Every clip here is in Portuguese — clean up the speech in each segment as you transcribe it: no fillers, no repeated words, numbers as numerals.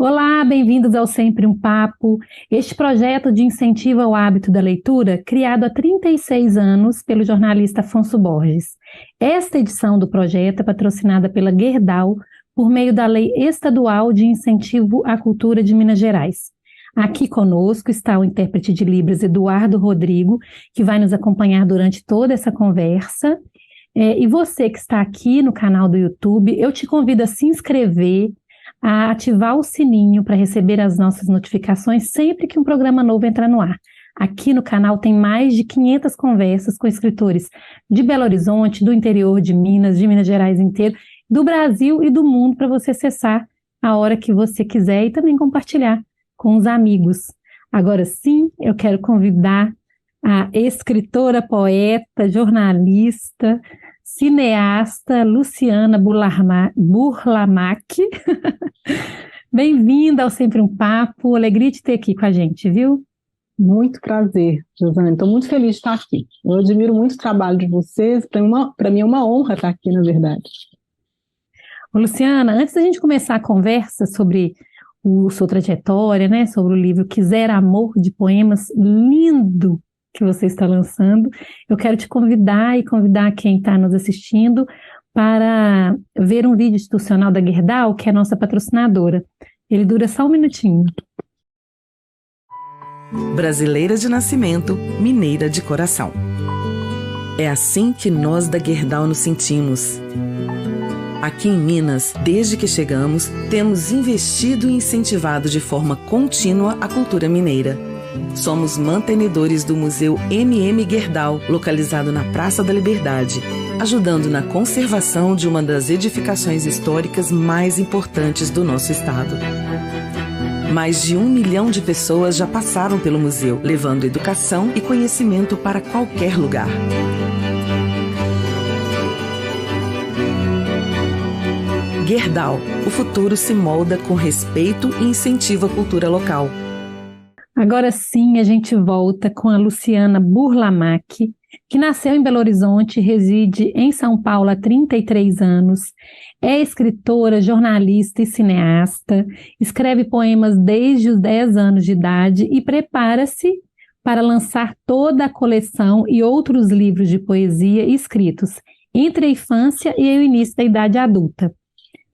Olá, bem-vindos ao Sempre um Papo, este projeto de incentivo ao hábito da leitura, criado há 36 anos pelo jornalista Afonso Borges. Esta edição do projeto é patrocinada pela Gerdau por meio da Lei Estadual de Incentivo à Cultura de Minas Gerais. Aqui conosco está o intérprete de Libras Eduardo Rodrigo, que vai nos acompanhar durante toda essa conversa. E você que está aqui no canal do YouTube, eu te convido a se inscrever, a ativar o sininho para receber as nossas notificações sempre que um programa novo entrar no ar. Aqui no canal tem mais de 500 conversas com escritores de Belo Horizonte, do interior de Minas Gerais inteiro, do Brasil e do mundo para você acessar a hora que você quiser e também compartilhar com os amigos. Agora sim, eu quero convidar a escritora, poeta, jornalista, cineasta Luciana Burlamac. Bem-vinda ao Sempre um Papo, alegria de ter aqui com a gente, viu? Muito prazer, Josana. Estou muito feliz de estar aqui. Eu admiro muito o trabalho de vocês. Para mim é uma honra estar aqui, na verdade. Ô, Luciana, antes da gente começar a conversa sobre sua trajetória, né, sobre o livro Quiser Amor, de poemas lindo que você está lançando, eu quero te convidar e convidar quem está nos assistindo para ver um vídeo institucional da Gerdau, que é a nossa patrocinadora. Ele dura só um minutinho. Brasileira de nascimento, mineira de coração. É assim que nós da Gerdau nos sentimos. Aqui em Minas, desde que chegamos, temos investido e incentivado de forma contínua a cultura mineira. Somos mantenedores do Museu MM Gerdau, localizado na Praça da Liberdade, ajudando na conservação de uma das edificações históricas mais importantes do nosso estado. Mais de 1 milhão de pessoas já passaram pelo museu, levando educação e conhecimento para qualquer lugar. Gerdau, o futuro se molda com respeito e incentivo à cultura local. Agora sim, a gente volta com a Luciana Burlamac, que nasceu em Belo Horizonte, reside em São Paulo há 33 anos, é escritora, jornalista e cineasta, escreve poemas desde os 10 anos de idade e prepara-se para lançar toda a coleção e outros livros de poesia escritos entre a infância e o início da idade adulta.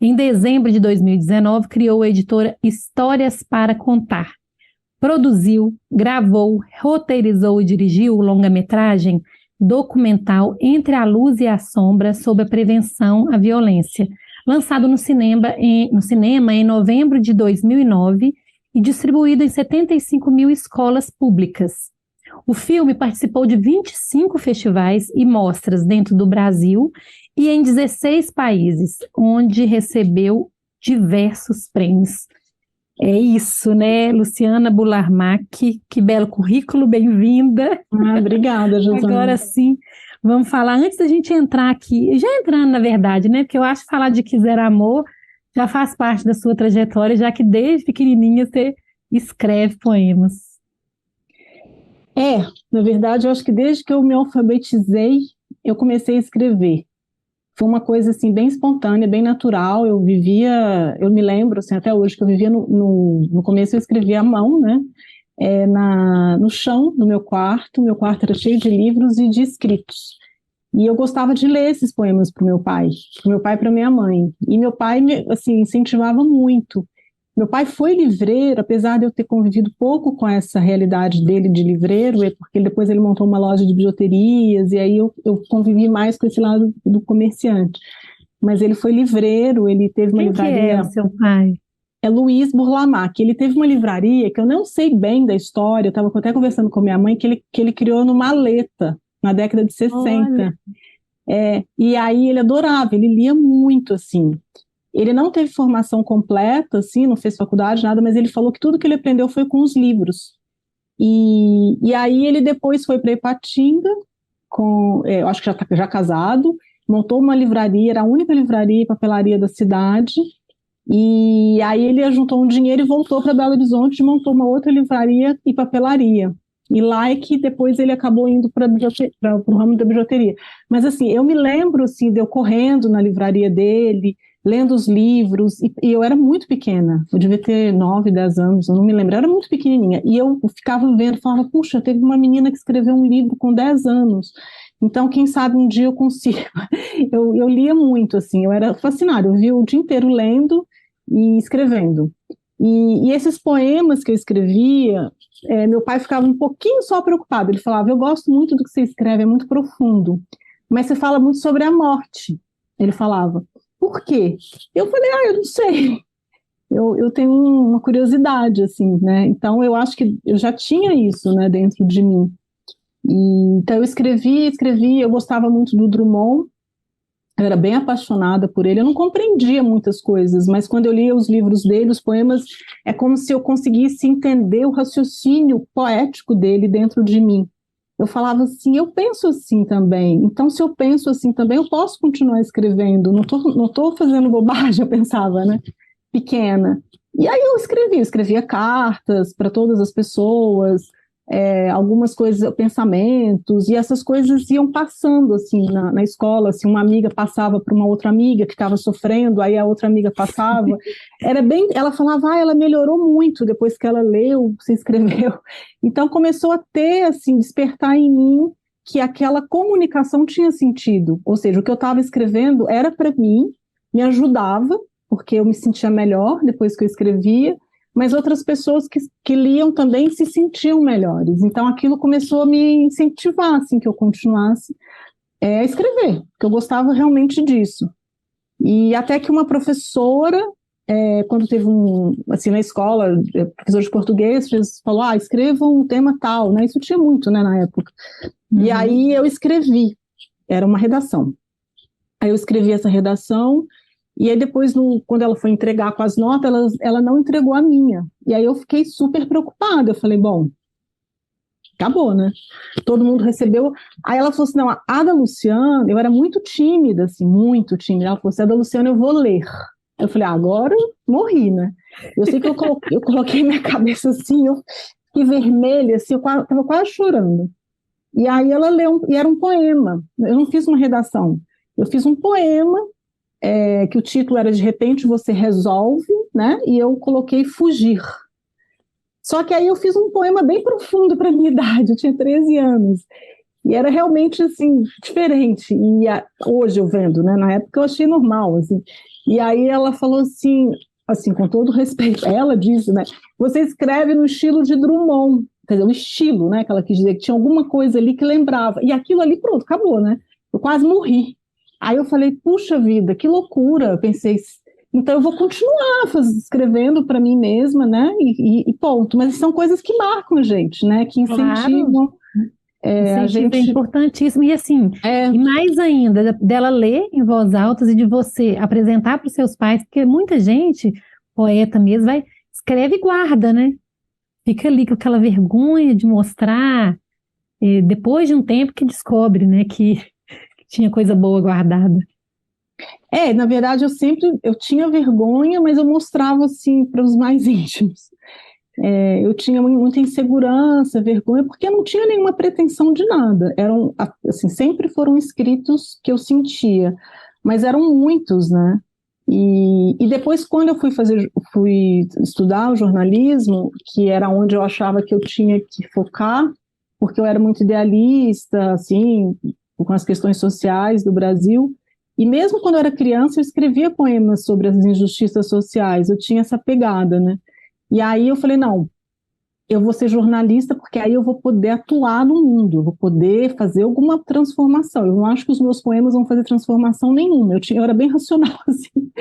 Em dezembro de 2019, criou a editora Histórias para Contar. Produziu, gravou, roteirizou e dirigiu o longa-metragem documental Entre a Luz e a Sombra sobre a prevenção à violência, lançado no cinema em novembro de 2009 e distribuído em 75 mil escolas públicas. O filme participou de 25 festivais e mostras dentro do Brasil e em 16 países, onde recebeu diversos prêmios. É isso, né, Luciana Burlamac? Que belo currículo, bem-vinda. Obrigada, Josana. Agora sim, vamos falar, antes da gente entrar aqui, já entrando na verdade, né, porque eu acho que falar de Quiser Amor já faz parte da sua trajetória, já que desde pequenininha você escreve poemas. Na verdade, eu acho que desde que eu me alfabetizei, eu comecei a escrever. Foi uma coisa assim bem espontânea, bem natural. Eu me lembro assim, até hoje que eu vivia no começo eu escrevia à mão, né? No chão do meu quarto. Meu quarto era cheio de livros e de escritos. E eu gostava de ler esses poemas para o meu pai e para minha mãe. E meu pai me assim, incentivava muito. Meu pai foi livreiro, apesar de eu ter convivido pouco com essa realidade dele de livreiro, porque depois ele montou uma loja de bijuterias, e aí eu convivi mais com esse lado do comerciante. Mas ele foi livreiro, ele teve uma livraria... Quem que é o seu pai? É Luiz Burlamac. Ele teve uma livraria que eu não sei bem da história, eu estava até conversando com minha mãe, que ele criou no Maleta, na década de 60. E aí ele adorava, ele lia muito, assim... Ele não teve formação completa, assim, não fez faculdade, nada, mas ele falou que tudo que ele aprendeu foi com os livros. E aí ele depois foi para Ipatinga, eu acho que já casado, montou uma livraria, era a única livraria e papelaria da cidade, e aí ele juntou um dinheiro e voltou para Belo Horizonte e montou uma outra livraria e papelaria. E lá é que depois ele acabou indo para o ramo da bijuteria. Mas assim, eu me lembro assim, de eu correndo na livraria dele, lendo os livros, e eu era muito pequena, eu devia ter 9, 10 anos, eu não me lembro, eu era muito pequenininha, e eu ficava vendo, falava, puxa, teve uma menina que escreveu um livro com 10 anos, então quem sabe um dia eu consigo. Eu lia muito, assim, eu era fascinada, eu via o dia inteiro lendo e escrevendo. E esses poemas que eu escrevia, meu pai ficava um pouquinho só preocupado, ele falava, eu gosto muito do que você escreve, é muito profundo, mas você fala muito sobre a morte, ele falava. Por quê? Eu falei, eu não sei. Eu tenho uma curiosidade, assim, né? Então, eu acho que eu já tinha isso, né, dentro de mim. Então, eu escrevi, eu gostava muito do Drummond, eu era bem apaixonada por ele, eu não compreendia muitas coisas, mas quando eu lia os livros dele, os poemas, é como se eu conseguisse entender o raciocínio poético dele dentro de mim. Eu falava assim, eu penso assim também, então se eu penso assim também, eu posso continuar escrevendo, não tô fazendo bobagem, eu pensava, né, pequena. E aí eu escrevia cartas para todas as pessoas, algumas coisas, pensamentos, e essas coisas iam passando, assim, na escola, assim, uma amiga passava para uma outra amiga que estava sofrendo, aí a outra amiga passava, ela falava, ela melhorou muito depois que ela leu, se escreveu, então começou a ter, assim, despertar em mim que aquela comunicação tinha sentido, ou seja, o que eu estava escrevendo era para mim, me ajudava, porque eu me sentia melhor depois que eu escrevia, mas outras pessoas que liam também se sentiam melhores. Então, aquilo começou a me incentivar, assim, que eu continuasse a escrever, porque eu gostava realmente disso. E até que uma professora, quando teve assim, na escola, professor de português, falou, escrevam um tema tal, né? Isso tinha muito, né, na época. Uhum. E aí eu escrevi, era uma redação. Aí eu escrevi essa redação, e aí depois, quando ela foi entregar com as notas, ela não entregou a minha. E aí eu fiquei super preocupada. Eu falei, bom, acabou, né? Todo mundo recebeu. Aí ela falou assim, não, a da Luciana, eu era muito tímida, assim, muito tímida. Ela falou assim, a da Luciana eu vou ler. Eu falei, agora eu morri, né? Eu sei que eu coloquei minha cabeça assim, eu fiquei vermelha, assim, eu estava quase chorando. E aí ela leu, e era um poema. Eu não fiz uma redação. Eu fiz um poema, que o título era De Repente Você Resolve, né? E eu coloquei Fugir. Só que aí eu fiz um poema bem profundo para a minha idade, eu tinha 13 anos. E era realmente, assim, diferente. E hoje eu vendo, né? Na época eu achei normal, assim. E aí ela falou assim, com todo respeito, ela disse, né? Você escreve no estilo de Drummond. Quer dizer, o estilo, né? Que ela quis dizer que tinha alguma coisa ali que lembrava. E aquilo ali, pronto, acabou, né? Eu quase morri. Aí eu falei, puxa vida, que loucura. Eu pensei, então eu vou continuar escrevendo para mim mesma, né? E ponto. Mas são coisas que marcam a gente, né? Que incentivam. A gente... é importantíssimo. E assim, e mais ainda, dela ler em voz alta e de você apresentar para os seus pais, porque muita gente, poeta mesmo, escreve e guarda, né? Fica ali com aquela vergonha de mostrar, depois de um tempo que descobre, né? Que tinha coisa boa guardada. Na verdade, eu tinha vergonha, mas eu mostrava, assim, para os mais íntimos. Eu tinha muita insegurança, vergonha, porque eu não tinha nenhuma pretensão de nada. Eram, assim, sempre foram escritos que eu sentia, mas eram muitos, né? E depois, quando eu fui estudar o jornalismo, que era onde eu achava que eu tinha que focar, porque eu era muito idealista, assim, com as questões sociais do Brasil, e mesmo quando eu era criança eu escrevia poemas sobre as injustiças sociais, eu tinha essa pegada, né? E aí eu falei, não, eu vou ser jornalista porque aí eu vou poder atuar no mundo, eu vou poder fazer alguma transformação, eu não acho que os meus poemas vão fazer transformação nenhuma, eu era bem racional, assim.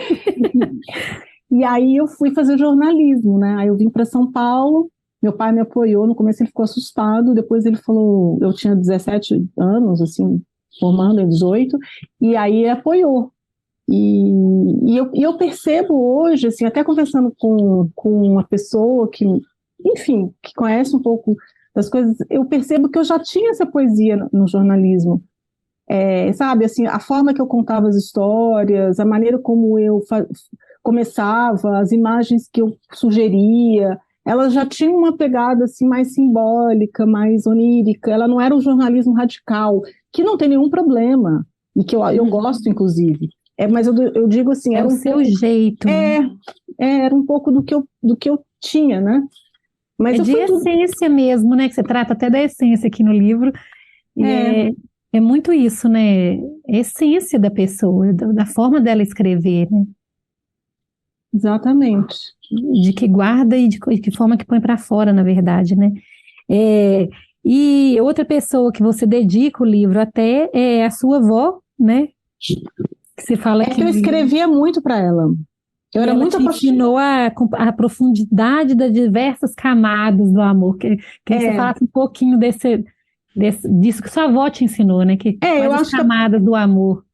E aí eu fui fazer jornalismo, né? Aí eu vim para São Paulo, meu pai me apoiou, no começo ele ficou assustado, depois ele falou, eu tinha 17 anos, formando em 18, e aí ele apoiou. E eu percebo hoje, assim, até conversando com uma pessoa que, enfim, que conhece um pouco das coisas, eu percebo que eu já tinha essa poesia no jornalismo. Sabe, assim, a forma que eu contava as histórias, a maneira como eu começava, as imagens que eu sugeria, ela já tinha uma pegada assim, mais simbólica, mais onírica, ela não era um jornalismo radical, que não tem nenhum problema, e que eu gosto, inclusive, Mas eu digo assim, É era o um seu pouco, jeito, né? era um pouco do que eu tinha, né? Mas É eu de fui tudo. essência mesmo, né? Que você trata até da essência aqui no livro. E É, é muito isso, né? A essência da pessoa, da forma dela escrever, né? exatamente. De que guarda e de que forma que põe para fora, na verdade, né? É, e outra pessoa que você dedica o livro até é a sua avó, né? Que você fala É que que eu escrevia muito para ela. Eu e era ela muito te apaixonada. ensinou a profundidade das diversas camadas do amor. Queria que você É, falasse um pouquinho disso que sua avó te ensinou, né? eu Quais as acho que camadas do amor?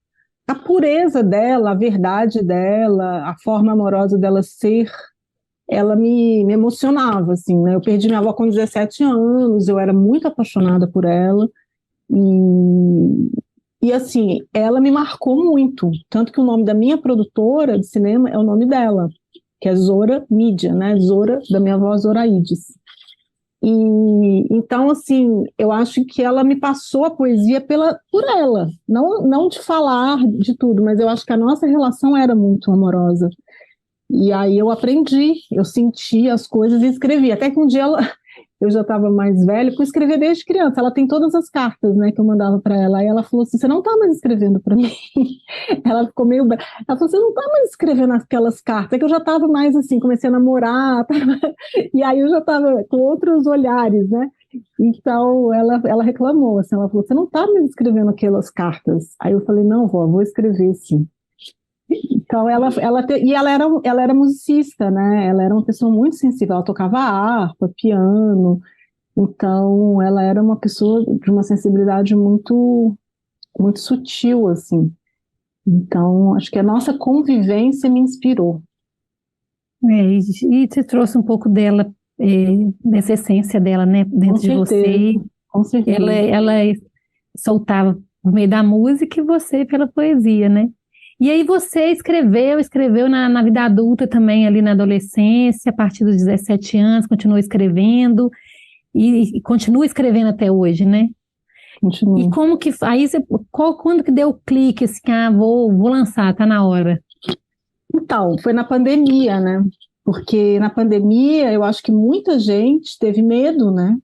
a pureza dela, a verdade dela, a forma amorosa dela ser, ela me emocionava, assim, né? Eu perdi minha avó com 17 anos, eu era muito apaixonada por ela, e assim, ela me marcou muito, tanto que o nome da minha produtora de cinema é o nome dela, que é Zora Mídia, né? Zora, da minha avó Zoraides. E então, assim, eu acho que ela me passou a poesia por ela, não de falar de tudo, mas eu acho que a nossa relação era muito amorosa. E aí eu aprendi, eu senti as coisas e escrevi. Até que um dia eu já estava mais velha, porque eu escrevia desde criança. Ela tem todas as cartas, né, que eu mandava para ela. Aí ela falou assim: "Você não está mais escrevendo para mim?" Ela ficou meio. Ela falou: "Você não está mais escrevendo aquelas cartas?" É que eu já estava mais assim, comecei a namorar, e aí eu já estava com outros olhares, né? Então ela reclamou, assim, ela falou: "Você não está mais escrevendo aquelas cartas?" Aí eu falei: "Não, vó, vou escrever sim." Então ela era musicista, né? Ela era uma pessoa muito sensível, ela tocava harpa, piano, então ela era uma pessoa de uma sensibilidade muito muito sutil assim. Então acho que a nossa convivência me inspirou. E você trouxe um pouco dela, é, dessa essência dela, né, Com dentro de certeza, você. com Ela, certeza. ela soltava por meio da música e você pela poesia, né? E aí você escreveu na vida adulta também, ali na adolescência, a partir dos 17 anos, continuou escrevendo e continua escrevendo até hoje, né? E Continua. como que, aí você, quando que deu o clique, assim, vou lançar, tá na hora. Então, foi na pandemia, né? Porque na pandemia eu acho que muita gente teve medo, né?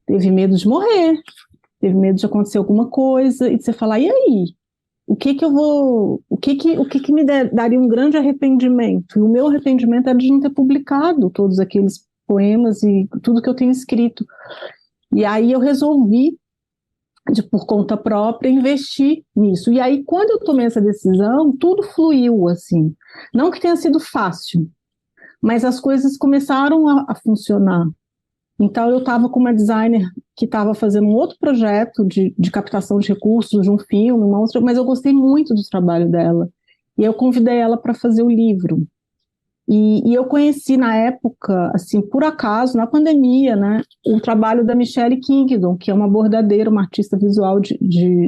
Teve medo de morrer, teve medo de acontecer alguma coisa e de você falar: "E aí? O que que me daria um grande arrependimento?" E o meu arrependimento era de não ter publicado todos aqueles poemas e tudo que eu tenho escrito. E aí eu resolvi, por conta própria, investir nisso. E aí, quando eu tomei essa decisão, tudo fluiu assim. Não que tenha sido fácil, mas as coisas começaram a funcionar. Então, eu estava com uma designer que estava fazendo um outro projeto de captação de recursos de um filme, mas eu gostei muito do trabalho dela. E eu convidei ela para fazer o livro. E eu conheci na época, assim, por acaso, na pandemia, né, o trabalho da Michelle Kingdon, que é uma bordadeira, uma artista visual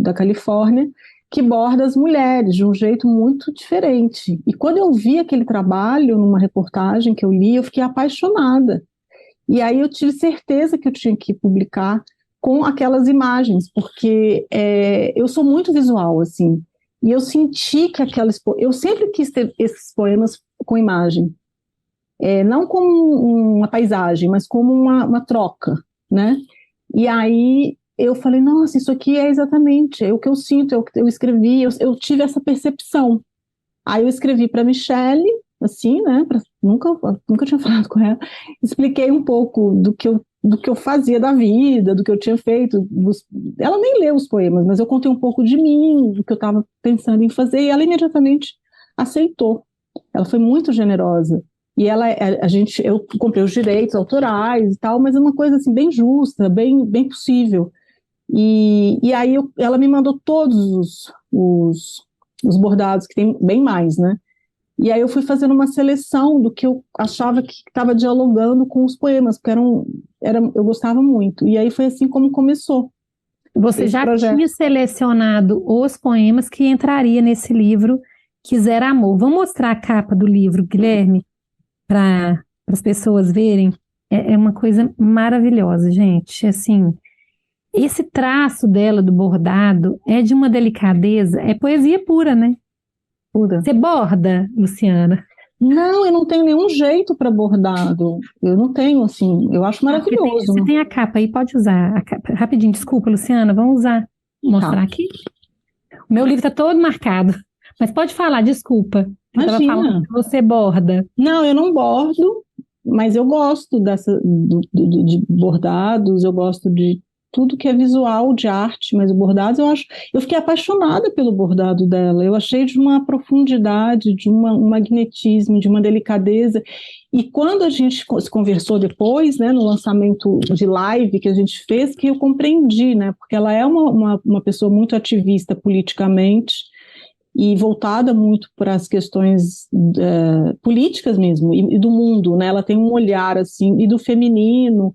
da Califórnia, que borda as mulheres de um jeito muito diferente. E quando eu vi aquele trabalho, numa reportagem que eu li, eu fiquei apaixonada. E aí eu tive certeza que eu tinha que publicar com aquelas imagens, porque eu sou muito visual, assim, e eu senti que eu sempre quis ter esses poemas com imagem, não como uma paisagem, mas como uma troca, né? E aí eu falei: "Nossa, isso aqui é exatamente o que eu sinto." Eu escrevi, eu tive essa percepção. Aí eu escrevi para Michelle, assim, né? Nunca tinha falado com ela. Expliquei um pouco do que eu fazia da vida, do que eu tinha feito. Ela nem leu os poemas, mas eu contei um pouco de mim, do que eu estava pensando em fazer, e ela imediatamente aceitou. Ela foi muito generosa. E eu comprei os direitos autorais e tal, mas é uma coisa assim bem justa, bem, bem possível. E aí ela me mandou todos os bordados, que tem bem mais, né? E aí eu fui fazendo uma seleção do que eu achava que estava dialogando com os poemas, porque eu gostava muito. E aí foi assim como começou Você esse já projeto. tinha selecionado os poemas que entraria nesse livro Quiser Amor. Vamos mostrar a capa do livro, Guilherme, para as pessoas verem. É uma coisa maravilhosa, gente. Assim, esse traço dela do bordado é de uma delicadeza, é poesia pura, né? Jura? Você borda, Luciana? Não, eu não tenho nenhum jeito para bordado. Eu não tenho, assim, eu acho Porque maravilhoso. você tem a capa aí, pode usar a capa. Rapidinho, desculpa, Luciana, vamos usar. Mostrar Tá. aqui. O meu livro está todo marcado. Mas pode falar, desculpa. Eu estava falando Imagina. que você borda. Não, eu não bordo, mas eu gosto de bordados, eu gosto de tudo que é visual, de arte, mas o bordado eu fiquei apaixonada pelo bordado dela, eu achei de uma profundidade, de um magnetismo, de uma delicadeza, e quando a gente se conversou depois, né, no lançamento de live que a gente fez, que eu compreendi, né, porque ela é uma pessoa muito ativista politicamente, e voltada muito para as questões políticas mesmo, e do mundo, né? Ela tem um olhar, assim, e do feminino,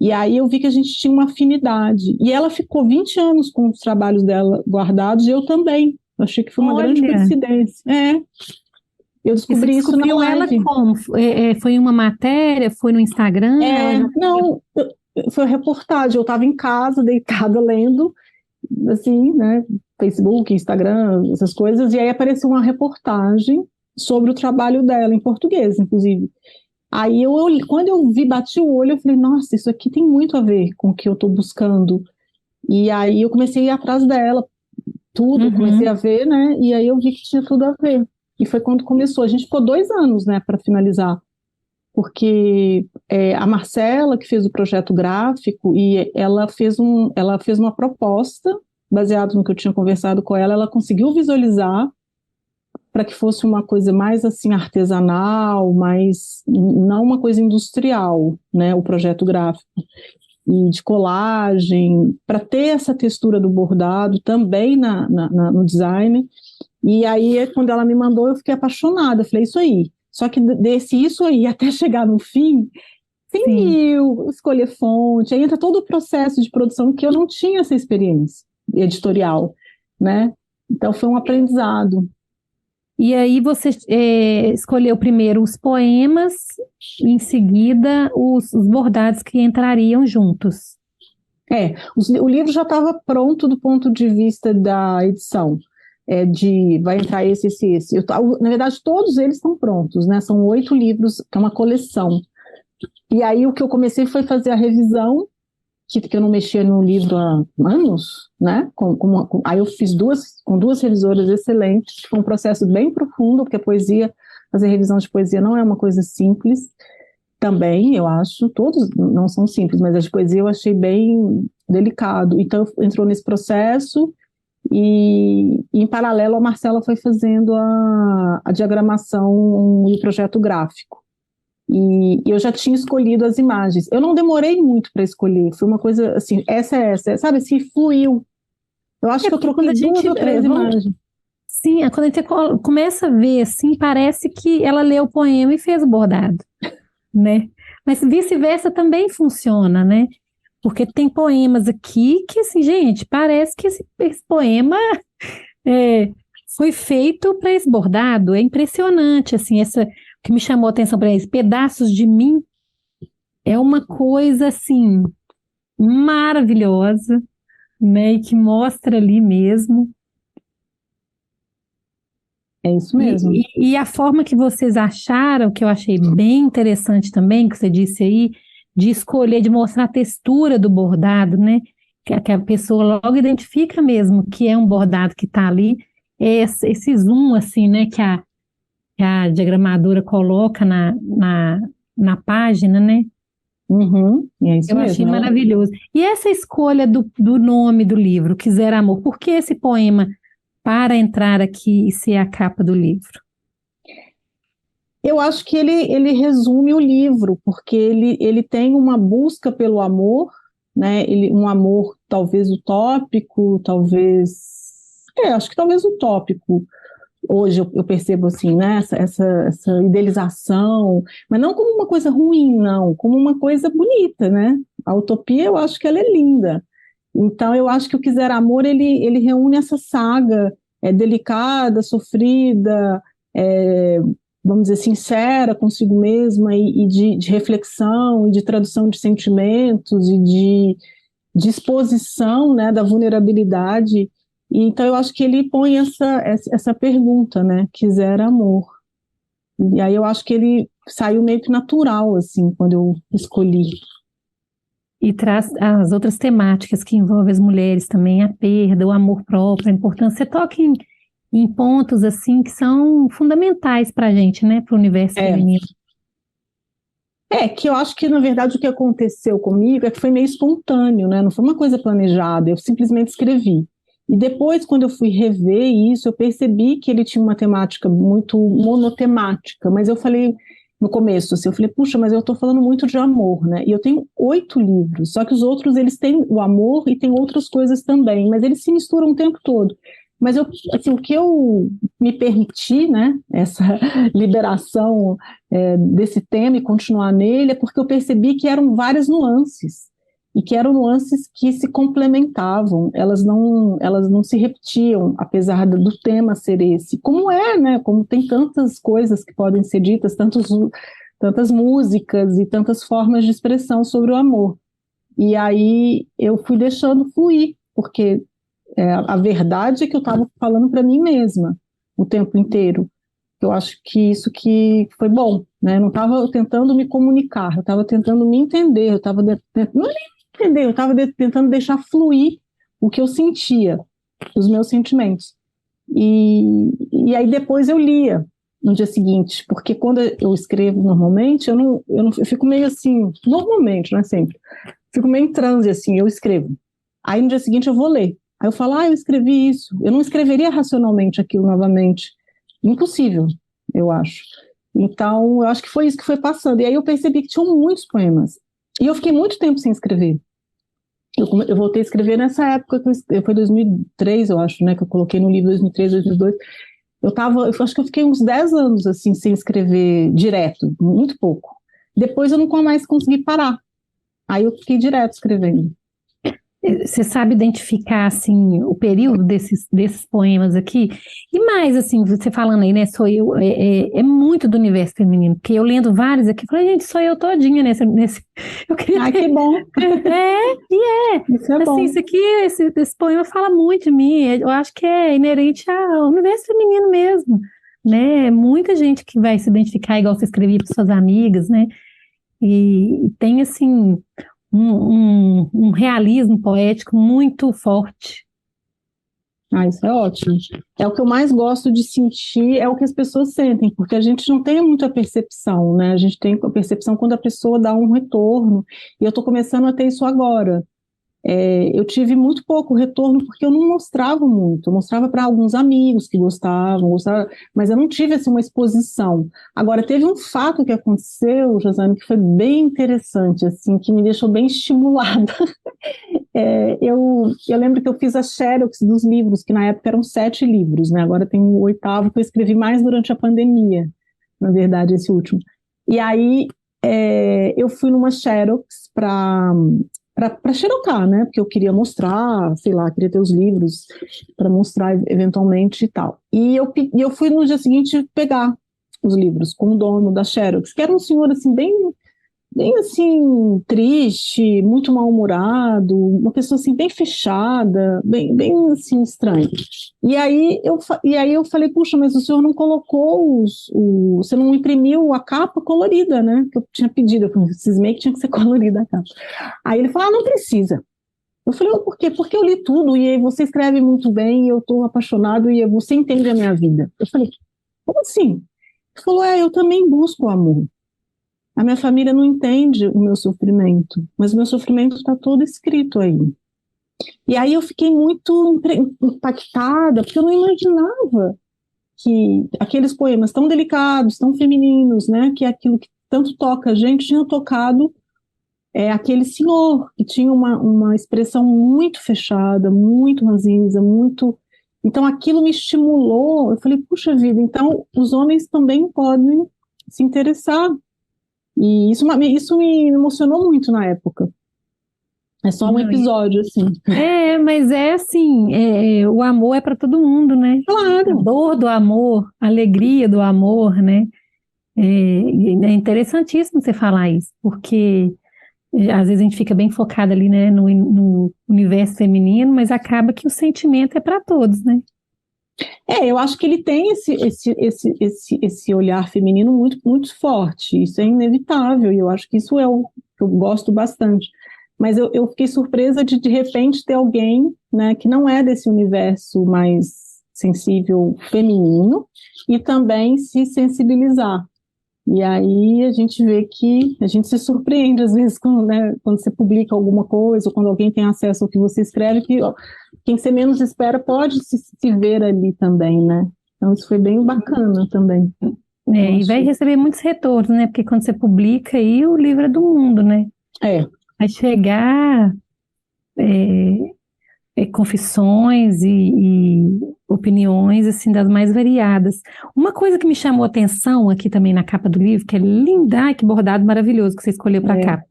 e aí eu vi que a gente tinha uma afinidade, e ela ficou 20 anos com os trabalhos dela guardados, e eu também, eu achei que foi uma grande Olha, coincidência, eu e você descobri isso na descobriu ela live. como? Foi em uma matéria? Foi no Instagram? Ela já... Não, foi uma reportagem, eu estava em casa, deitada, lendo, assim, né, Facebook, Instagram, essas coisas, e aí apareceu uma reportagem sobre o trabalho dela, em português, inclusive. Aí quando eu vi, bati o olho, eu falei, nossa, isso aqui tem muito a ver com o que eu estou buscando. E aí eu comecei a ir atrás dela, tudo, comecei a ver, né, e aí eu vi que tinha tudo a ver. E foi quando começou. A gente ficou 2 anos, né, para finalizar, porque a Marcela, que fez o projeto gráfico, e ela fez uma proposta, baseado no que eu tinha conversado com ela, ela conseguiu visualizar para que fosse uma coisa mais assim artesanal, não uma coisa industrial, né, o projeto gráfico, e de colagem, para ter essa textura do bordado também no design. E aí, quando ela me mandou, eu fiquei apaixonada, eu falei, isso aí. Só que isso aí, até chegar no fim, tem mil, escolher fonte, aí entra todo o processo de produção que eu não tinha essa experiência editorial, né? Então foi um aprendizado. E aí você escolheu primeiro os poemas, em seguida os bordados que entrariam juntos. O livro já estava pronto do ponto de vista da edição. Vai entrar esse. Na verdade, todos eles estão prontos, né? São 8 livros, que é uma coleção. E aí o que eu comecei foi fazer a revisão, que eu não mexia no livro há anos, né? Aí eu fiz com 2 revisoras excelentes, foi um processo bem profundo, porque fazer revisão de poesia não é uma coisa simples, também, eu acho, todos não são simples, mas a de poesia eu achei bem delicado. Então entrou nesse processo, e em paralelo a Marcela foi fazendo a diagramação e o projeto gráfico. E eu já tinha escolhido as imagens. Eu não demorei muito para escolher, foi uma coisa assim, essa, sabe assim, fluiu. Eu acho que eu troquei 2 ou 3 imagens. Sim, quando a gente começa a ver assim, parece que ela leu o poema e fez o bordado, né? Mas vice-versa também funciona, né? Porque tem poemas aqui que, assim, gente, parece que esse poema foi feito para esse bordado. É impressionante, assim, o que me chamou a atenção para eles, Pedaços de Mim, é uma coisa, assim, maravilhosa, né? E que mostra ali mesmo. É isso mesmo. E a forma que vocês acharam, que eu achei bem interessante também, que você disse aí, de escolher, de mostrar a textura do bordado, né? Que a pessoa logo identifica mesmo que é um bordado que está ali. Esse zoom, assim, né? Que a diagramadora coloca na página, né? É isso eu mesmo. achei maravilhoso. E essa escolha do nome do livro, Quiser Amor, por que esse poema para entrar aqui e ser a capa do livro? Eu acho que ele resume o livro, porque ele tem uma busca pelo amor, né? Um amor talvez utópico, acho que talvez utópico. Hoje eu percebo assim, né? Essa idealização, mas não como uma coisa ruim, não, como uma coisa bonita, né? A utopia, eu acho que ela é linda. Então, eu acho que o Quiser Amor, ele reúne essa saga delicada, sofrida, vamos dizer, sincera consigo mesma, e de reflexão, e de tradução de sentimentos, e de exposição, né, da vulnerabilidade. E, então eu acho que ele põe essa pergunta, né? Quisera amor. E aí eu acho que ele saiu meio que natural, assim, quando eu escolhi. E traz as outras temáticas que envolvem as mulheres também, a perda, o amor próprio, a importância. Você toca em pontos, assim, que são fundamentais para a gente, né? Para o universo feminino. Que eu acho que, na verdade, o que aconteceu comigo é que foi meio espontâneo, né? Não foi uma coisa planejada, eu simplesmente escrevi. E depois, quando eu fui rever isso, eu percebi que ele tinha uma temática muito monotemática, mas eu falei, no começo, assim, eu falei, puxa, mas eu estou falando muito de amor, né? E eu tenho 8 livros, só que os outros, eles têm o amor e tem outras coisas também, mas eles se misturam o tempo todo. Mas eu, assim, o que eu me permiti, né, essa liberação desse tema e continuar nele, é porque eu percebi que eram várias nuances, e que eram nuances que se complementavam, elas não se repetiam, apesar do tema ser esse. Como né, como tem tantas coisas que podem ser ditas, tantas músicas e tantas formas de expressão sobre o amor. E aí eu fui deixando fluir, porque a verdade é que eu estava falando para mim mesma o tempo inteiro. Eu acho que isso que foi bom, né? Eu não estava tentando me comunicar, eu estava tentando me entender, eu estava não é nem entender, eu estava tentando deixar fluir o que eu sentia, os meus sentimentos. E aí depois eu lia no dia seguinte, porque quando eu escrevo normalmente, eu fico meio assim, normalmente, não é sempre, fico meio em transe assim, eu escrevo. Aí no dia seguinte eu vou ler. Aí eu falo, eu escrevi isso. Eu não escreveria racionalmente aquilo novamente. Impossível, eu acho. Então, eu acho que foi isso que foi passando. E aí eu percebi que tinham muitos poemas. E eu fiquei muito tempo sem escrever. Eu voltei a escrever nessa época, foi 2003, eu acho, né? Que eu coloquei no livro 2003, 2002. Eu acho que eu fiquei uns 10 anos, assim, sem escrever direto. Muito pouco. Depois eu nunca mais consegui parar. Aí eu fiquei direto escrevendo. Você sabe identificar, assim, o período desses poemas aqui? E mais, assim, você falando aí, né, sou eu, é muito do universo feminino, porque eu lendo vários aqui, falei, gente, sou eu todinha nesse eu queria que bom! Isso é assim, bom. Isso aqui, esse poema fala muito de mim, eu acho que é inerente ao universo feminino mesmo, né, muita gente que vai se identificar igual você escrevia para suas amigas, né, e tem, assim... Um realismo poético muito forte. Isso é ótimo. É o que eu mais gosto de sentir, é o que as pessoas sentem, porque a gente não tem muita percepção, né? A gente tem a percepção quando a pessoa dá um retorno, e eu estou começando a ter isso agora. Eu tive muito pouco retorno porque eu não mostrava muito, eu mostrava para alguns amigos que gostavam, mas eu não tive assim, uma exposição. Agora, teve um fato que aconteceu, Josane, que foi bem interessante, assim, que me deixou bem estimulada. Eu lembro que eu fiz a xerox dos livros, que na época eram 7 livros, né? Agora tem o 8º que eu escrevi mais durante a pandemia, na verdade, esse último. E aí eu fui numa xerox para xerocar, né? Porque eu queria mostrar, sei lá, queria ter os livros para mostrar eventualmente e tal. E eu fui no dia seguinte pegar os livros com o dono da xerox, que era um senhor assim bem assim triste, muito mal-humorado, uma pessoa assim bem fechada, bem assim estranha. E aí eu falei, puxa, mas o senhor não colocou você não imprimiu a capa colorida, né? Que eu tinha pedido, eu cismei que tinha que ser colorida a capa. Aí ele falou, não precisa. Eu falei, por quê? Porque eu li tudo e você escreve muito bem, e eu estou apaixonado e você entende a minha vida. Eu falei, como assim? Ele falou, eu também busco o amor. A minha família não entende o meu sofrimento, mas o meu sofrimento está todo escrito aí. E aí eu fiquei muito impactada, porque eu não imaginava que aqueles poemas tão delicados, tão femininos, né, que é aquilo que tanto toca a gente, tinha tocado aquele senhor, que tinha uma expressão muito fechada, muito ranzinza, muito... Então aquilo me estimulou, eu falei, puxa vida, então os homens também podem se interessar. E isso me emocionou muito na época. É só um episódio, assim. Mas assim, o amor é para todo mundo, né? Claro. A dor do amor, a alegria do amor, né? É interessantíssimo você falar isso, porque às vezes a gente fica bem focada ali, né, no universo feminino, mas acaba que o sentimento é para todos, né? Eu acho que ele tem esse olhar feminino muito, muito forte, isso é inevitável, e eu acho que isso é o que eu gosto bastante. Mas eu fiquei surpresa de repente, ter alguém, né, que não é desse universo mais sensível feminino, e também se sensibilizar. E aí a gente vê que a gente se surpreende às vezes quando, né, quando você publica alguma coisa, ou quando alguém tem acesso ao que você escreve, que ó, quem você menos espera pode se ver ali também, né? Então isso foi bem bacana também. E vai receber muitos retornos, né? Porque quando você publica aí, o livro é do mundo, né? Vai chegar confissões e opiniões, assim, das mais variadas. Uma coisa que me chamou a atenção aqui também na capa do livro, que é linda, ai, que bordado maravilhoso que você escolheu para capa,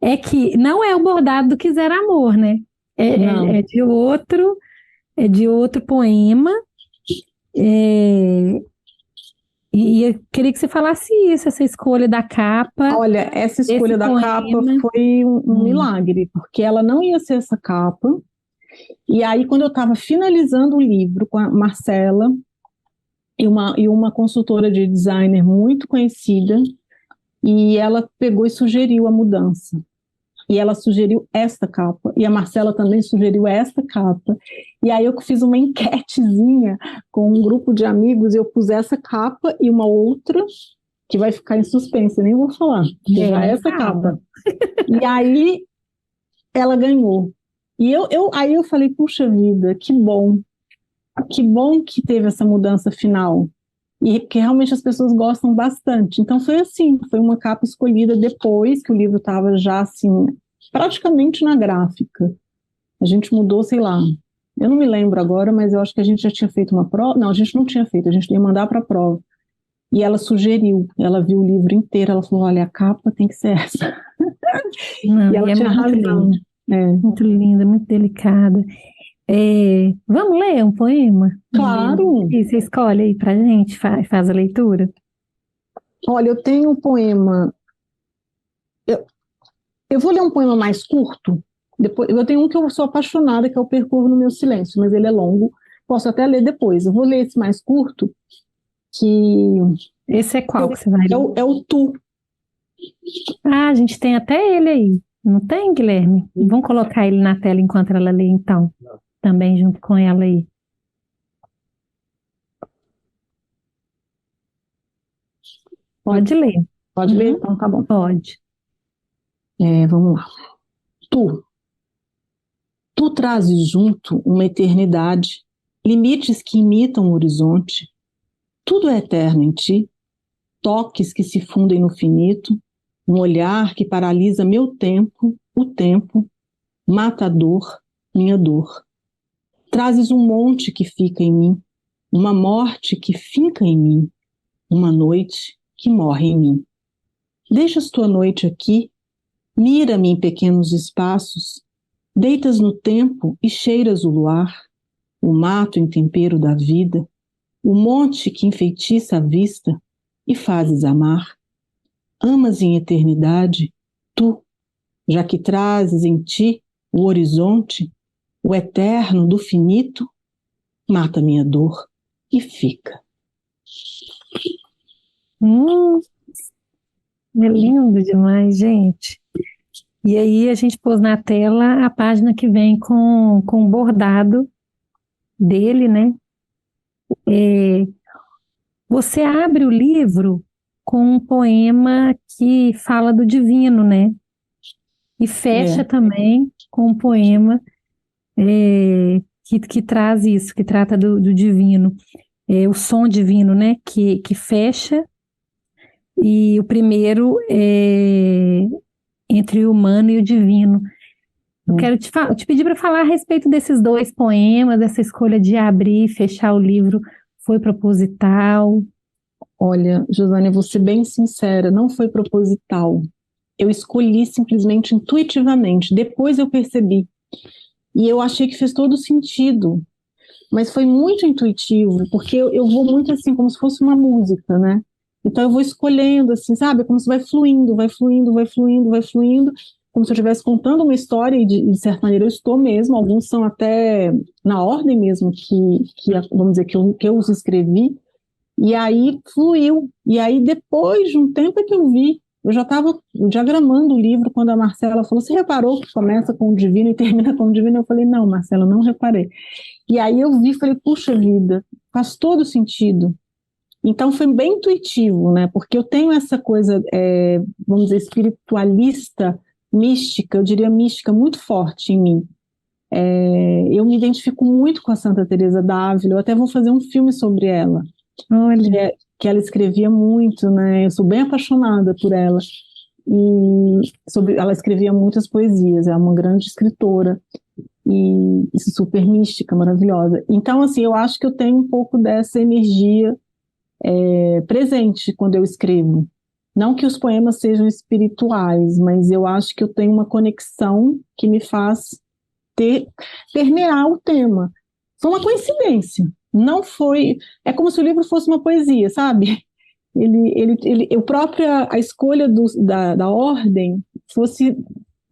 é que não é o bordado do Quiser Amor, né? É de outro poema. E eu queria que você falasse isso, essa escolha da capa. Olha, essa escolha da capa foi um milagre, porque ela não ia ser essa capa. E aí, quando eu estava finalizando o livro com a Marcela e uma consultora de designer muito conhecida, e ela pegou e sugeriu a mudança. E ela sugeriu esta capa, e a Marcela também sugeriu esta capa. E aí eu fiz uma enquetezinha com um grupo de amigos, e eu pus essa capa e uma outra, que vai ficar em suspense, nem vou falar, já essa capa. E aí ela ganhou. E aí eu falei, puxa vida, que bom que teve essa mudança final, e que realmente as pessoas gostam bastante. Então foi assim, foi uma capa escolhida depois que o livro estava já assim, praticamente na gráfica. A gente mudou, sei lá, eu não me lembro agora, mas eu acho que a gente já tinha feito uma prova, não, a gente não tinha feito, a gente ia mandar para a prova. E ela sugeriu, ela viu o livro inteiro, ela falou, olha, a capa tem que ser essa. Não, e ela tinha razão. Muito linda, muito delicada. Vamos ler um poema? Claro! E você escolhe aí pra gente, faz a leitura. Olha, eu tenho um poema. Eu vou ler um poema mais curto. Depois, eu tenho um que eu sou apaixonada, que é o Percorro no Meu Silêncio, mas ele é longo. Posso até ler depois. Eu vou ler esse mais curto, que... Esse é qual que você vai ler? É o Tu. Ah, a gente tem até ele aí. Não tem, Guilherme? Vamos colocar ele na tela enquanto ela lê, então. Também junto com ela aí. Pode ler. Pode ler? Então tá bom. Pode. Vamos lá. Tu trazes junto uma eternidade, limites que imitam o horizonte. Tudo é eterno em ti, toques que se fundem no finito, um olhar que paralisa meu tempo, o tempo, mata a dor, minha dor. Trazes um monte que fica em mim, uma morte que finca em mim, uma noite que morre em mim. Deixas tua noite aqui, mira-me em pequenos espaços, deitas no tempo e cheiras o luar, o mato em tempero da vida, o monte que enfeitiça a vista e fazes amar. Amas em eternidade, tu, já que trazes em ti o horizonte, o eterno do finito, mata minha dor e fica. É lindo demais, gente. E aí a gente pôs na tela a página que vem com o bordado dele, né? Você abre o livro com um poema que fala do divino, né? E fecha também com um poema que traz isso, que trata do divino. O som divino, né? Que fecha. E o primeiro é entre o humano e o divino. Eu quero te pedir para falar a respeito desses dois poemas, dessa escolha de abrir e fechar o livro. Foi proposital? Olha, Josânia, eu vou ser bem sincera, não foi proposital. Eu escolhi simplesmente intuitivamente, depois eu percebi. E eu achei que fez todo sentido, mas foi muito intuitivo, porque eu vou muito assim, como se fosse uma música, né? Então eu vou escolhendo assim, sabe? Como se vai fluindo, vai fluindo, vai fluindo, vai fluindo. como se eu estivesse contando uma história, e de certa maneira eu estou mesmo, alguns são até na ordem mesmo vamos dizer, que eu os escrevi, e aí fluiu, e aí depois de um tempo é que eu vi, eu já estava diagramando o livro quando a Marcela falou, você reparou que começa com o divino e termina com o divino? Eu falei, não, Marcela, não reparei. E aí eu vi, falei, puxa vida, faz todo sentido. Então foi bem intuitivo, né? Porque eu tenho essa coisa, vamos dizer, espiritualista, mística, eu diria mística, muito forte em mim. Eu me identifico muito com a Santa Teresa d'Ávila, eu até vou fazer um filme sobre ela. Olha. Que ela escrevia muito, né? Eu sou bem apaixonada por ela. Ela escrevia muitas poesias, é uma grande escritora e super mística, maravilhosa. Então, assim, eu acho que eu tenho um pouco dessa energia presente quando eu escrevo. Não que os poemas sejam espirituais, mas eu acho que eu tenho uma conexão que me faz permear o tema. Foi uma coincidência. Não foi... É como se o livro fosse uma poesia, sabe? A escolha da ordem fosse,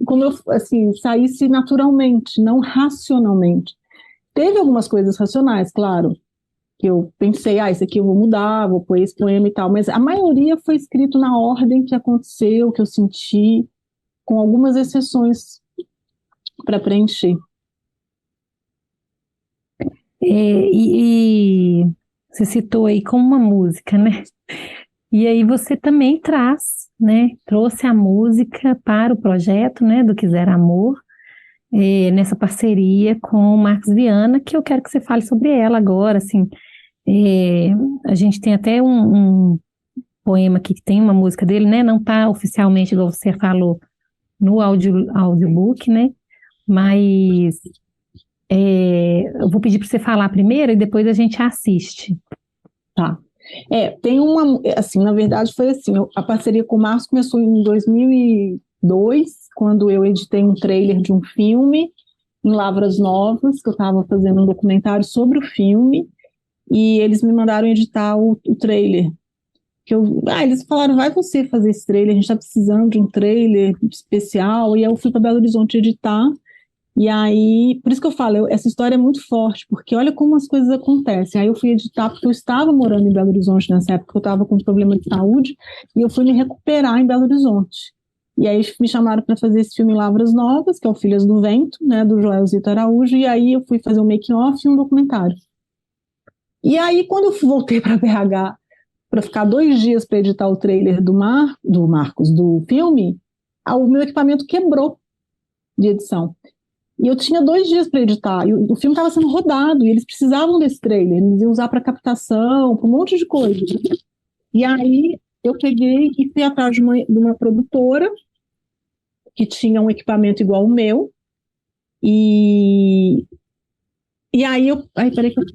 como eu, assim, saísse naturalmente, não racionalmente. Teve algumas coisas racionais, claro, que eu pensei, isso aqui eu vou mudar, vou pôr esse poema e tal, mas a maioria foi escrito na ordem que aconteceu, que eu senti, com algumas exceções para preencher. E você citou aí como uma música, né? E aí você também trouxe a música para o projeto, né, do Quiser Amor, nessa parceria com o Marcos Viana, que eu quero que você fale sobre ela agora, assim. A gente tem até um poema aqui que tem uma música dele, né? Não está oficialmente, igual você falou, no audiobook, né? Mas eu vou pedir para você falar primeiro e depois a gente assiste. Tá. Tem uma, assim, na verdade foi assim, a parceria com o Marcos começou em 2002, quando eu editei um trailer de um filme em Lavras Novas, que eu estava fazendo um documentário sobre o filme, e eles me mandaram editar o trailer. Eles falaram, vai você fazer esse trailer, a gente está precisando de um trailer especial, e aí eu fui para Belo Horizonte editar. E aí, por isso que eu falo, essa história é muito forte, porque olha como as coisas acontecem. Aí eu fui editar, porque eu estava morando em Belo Horizonte nessa época, eu estava com um problema de saúde, e eu fui me recuperar em Belo Horizonte. E aí me chamaram para fazer esse filme em Lavras Novas, que é o Filhas do Vento, né, do Joelzito Araújo, e aí eu fui fazer um making-off e um documentário. E aí, quando eu voltei para BH, para ficar 2 dias para editar o trailer do Marcos, do filme, o meu equipamento quebrou de edição. E eu tinha 2 dias para editar, e o filme estava sendo rodado, e eles precisavam desse trailer, eles iam usar para captação, para um monte de coisa. E aí eu peguei e fui atrás de uma produtora que tinha um equipamento igual ao meu, e aí peraí que eu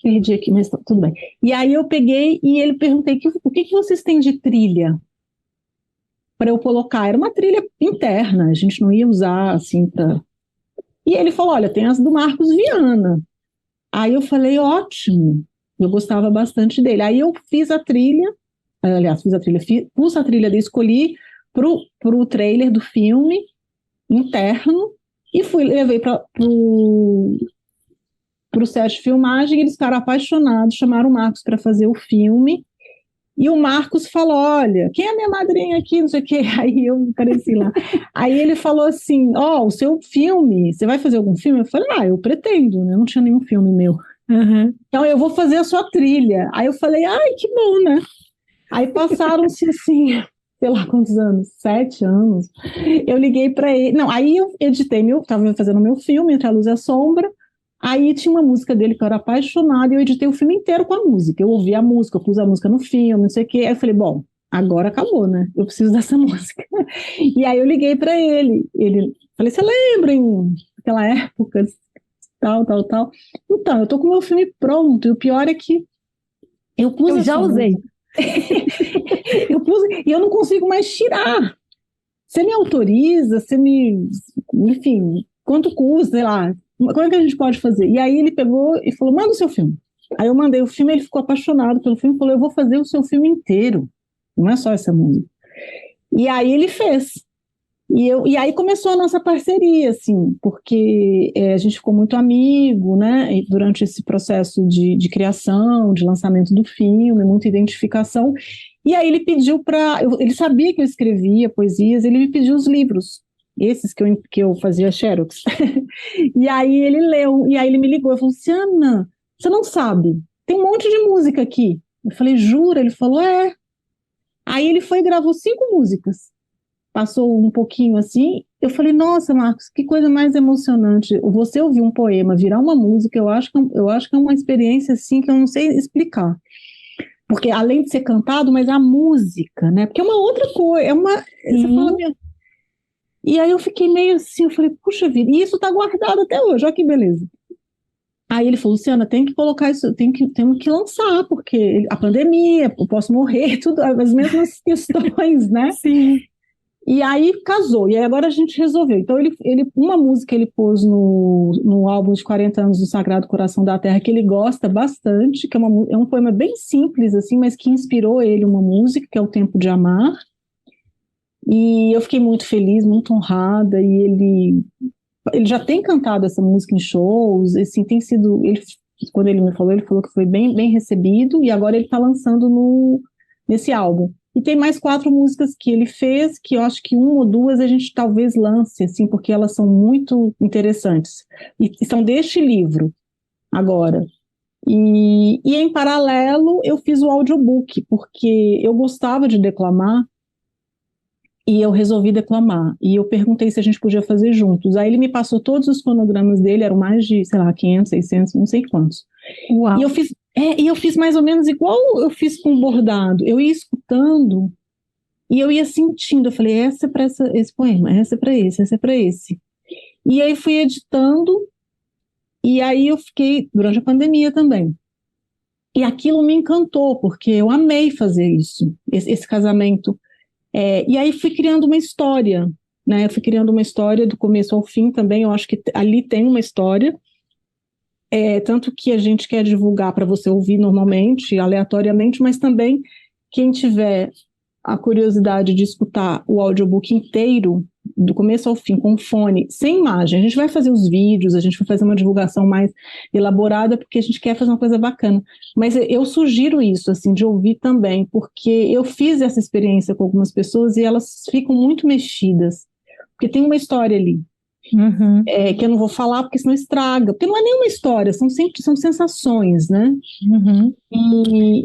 perdi aqui, mas tudo bem. E aí eu peguei e ele perguntei, o que vocês têm de trilha para eu colocar? Era uma trilha interna, a gente não ia usar assim para... E ele falou, olha, tem as do Marcos Viana. Aí eu falei, ótimo, eu gostava bastante dele. Aí eu fiz a trilha, pus a trilha dele, escolhi pro trailer do filme interno e levei para o set de filmagem. Eles ficaram apaixonados, chamaram o Marcos para fazer o filme. E o Marcos falou, olha, quem é minha madrinha aqui, não sei o quê. Aí eu apareci lá. Aí ele falou assim, o seu filme, você vai fazer algum filme? Eu falei, eu pretendo, né? Não tinha nenhum filme meu. Uhum. Então eu vou fazer a sua trilha. Aí eu falei, que bom, né? Aí passaram-se assim, sei lá quantos anos, 7 anos. Eu liguei para ele. Não, aí eu editei estava fazendo meu filme, Entre a Luz e a Sombra. Aí tinha uma música dele que eu era apaixonada e eu editei o filme inteiro com a música. Eu ouvi a música, eu pus a música no filme, não sei o quê. Aí eu falei, bom, agora acabou, né? Eu preciso dessa música. E aí eu liguei para ele. Falei, você lembra naquela época, tal. Então, eu tô com o meu filme pronto e o pior é que eu pus eu já usei. Eu pus e eu não consigo mais tirar. Você me autoriza, enfim, quanto custa, sei lá. Como é que a gente pode fazer? E aí ele pegou e falou, manda o seu filme. Aí eu mandei o filme, ele ficou apaixonado pelo filme, falou, eu vou fazer o seu filme inteiro, não é só essa música. E aí ele fez. E aí começou a nossa parceria, assim, porque a gente ficou muito amigo, né, durante esse processo de criação, de lançamento do filme, muita identificação. E aí ele pediu ele sabia que eu escrevia poesias, ele me pediu os livros, esses que eu fazia xerox. E aí ele leu, e aí ele me ligou, eu falei, Luciana, você não sabe, tem um monte de música aqui. Eu falei, jura? Ele falou, é. Aí ele foi e gravou 5 músicas. Passou um pouquinho assim, eu falei, nossa, Marcos, que coisa mais emocionante. Você ouvir um poema, virar uma música, eu acho que é uma experiência assim que eu não sei explicar. Porque além de ser cantado, mas a música, né? Porque é uma outra coisa, você fala, e aí eu fiquei meio assim, eu falei, puxa vida, e isso tá guardado até hoje, olha que beleza. Aí ele falou, Luciana, tem que colocar isso, temos que lançar, porque a pandemia, eu posso morrer, tudo, as mesmas questões, né? Sim. E aí casou, e aí agora a gente resolveu. Então uma música ele pôs no álbum de 40 anos do Sagrado Coração da Terra, que ele gosta bastante, que é um poema bem simples, assim, mas que inspirou ele uma música, que é O Tempo de Amar. E eu fiquei muito feliz, muito honrada, e ele já tem cantado essa música em shows, assim, tem sido, quando ele me falou, ele falou que foi bem, bem recebido, e agora ele está lançando nesse álbum. E tem mais 4 músicas que ele fez, que eu acho que 1 ou 2 a gente talvez lance, assim, porque elas são muito interessantes. E são deste livro, agora. E em paralelo, eu fiz o audiobook, porque eu gostava de declamar, e eu resolvi declamar. E eu perguntei se a gente podia fazer juntos. Aí ele me passou todos os fonogramas dele, eram mais de, sei lá, 500, 600, não sei quantos. Uau. E eu fiz mais ou menos igual eu fiz com o bordado. Eu ia escutando e eu ia sentindo. Eu falei, essa é para esse poema, essa é para esse, essa é para esse. E aí fui editando, e aí eu fiquei durante a pandemia também. E aquilo me encantou, porque eu amei fazer isso, esse casamento. E aí fui criando uma história, né? Eu fui criando uma história do começo ao fim também. Eu acho que ali tem uma história. Tanto que a gente quer divulgar para você ouvir normalmente, aleatoriamente, mas também quem tiver a curiosidade de escutar o audiobook inteiro, do começo ao fim, com fone, sem imagem. A gente vai fazer os vídeos, a gente vai fazer uma divulgação mais elaborada, porque a gente quer fazer uma coisa bacana. Mas eu sugiro isso, assim, de ouvir também, porque eu fiz essa experiência com algumas pessoas e elas ficam muito mexidas, porque tem uma história ali. Uhum. Que eu não vou falar porque senão estraga, porque não é nenhuma história, são sensações, né? Uhum.